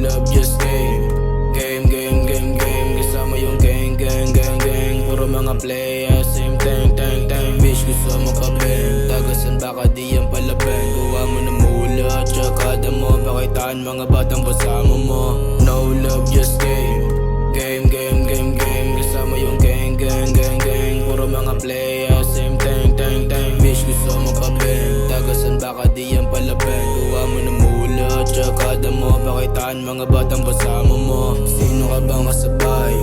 love, just game. Game, game, game, game. Kasama yung gang, gang, gang, gang. Puro mga playa, same thing, tang, tang. Bitch, gusto mo pa bang? Tagasan baka di yan palaban. Gawa mo na mula, tsaka mo. Pakitaan mga batang kasama mo. No love, just game. Game, game, game, game. Kasama yung gang, gang, gang, gang. Puro mga playa, same thing, tang, tang. Bitch, gusto mo pa bang? Tagasan baka di yan palaban. Gawa mo na mula, tsaka mo. Pakitaan mga batang kasama mo. Sino ka bang kasabay?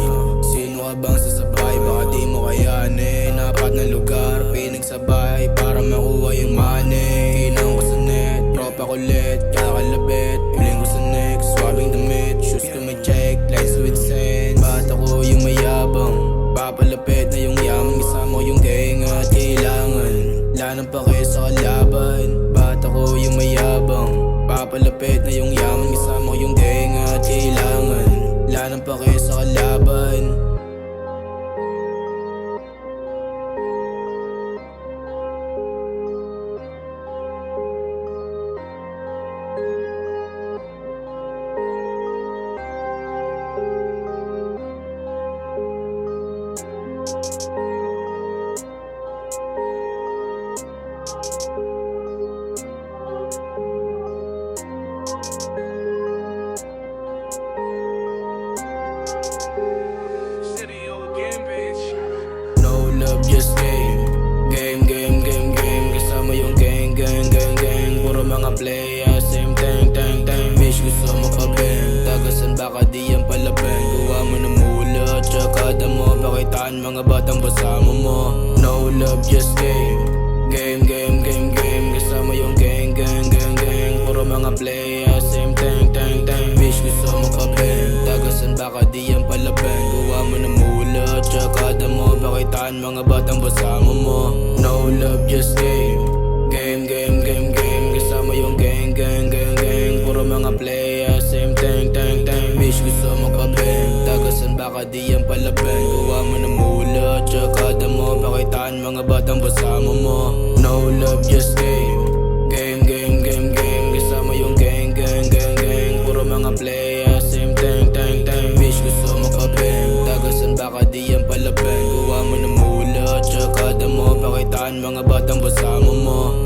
Sino ka bang sasabay? Baka di mo kayanin. Apat na lugar, pinagsabay para makuha yung money. Kinang ko sa net, tropa kulit, kakalabit. Piling ko sa next, swabbing damit. Shoes ko may check, lights with sand. Bata ko yung mayabang, papalapit na yung yaman. Kasama yung gang at kailangan lanang pa kayo sa kalaban. Bata ko yung mayabang, papalapit na yung yaman. Kasama yung gang at kailangan lanang pa kayo sa kalaban. No love, just game. Game, game, game, game. Kasama yung gang, gang, gang, gang. Puro mga playa, same thing, tang, tang. Bitch, gusto mo pa bang? Tagasan baka di yan palaban. Gawa mo na mula, tsaka mo. Pakitaan mga batang kasama mo. No love, just game. Game, game, game, game. Kasama yung gang, gang, gang, gang. Puro mga playa, same thing, tang, tang. Bitch, gusto mo pa bang? Tagasan baka di yan palaban. Gawa mo na mula, tsaka mo. Pakitaan mga batang kasama mo. No love, just game. Game, game, game, game. Kasama yung gang, gang, gang, gang. Puro mga playa, same thing, tang, tang. Bitch, gusto mo pa bang? Tagasan baka di yan palaban. Gawa mo na mula, tsaka mo. Pakitaan mga batang kasama mo. No love, just game. Game, game, game, game. Kasama yung gang, gang, gang, gang. Puro mga playa, same thing, tang, tang. Bitch, gusto mo pa bang? Tagasan baka di yan palaban. Gawa mo na mula, tsaka mo. Pakitaan mga batang kasama mo.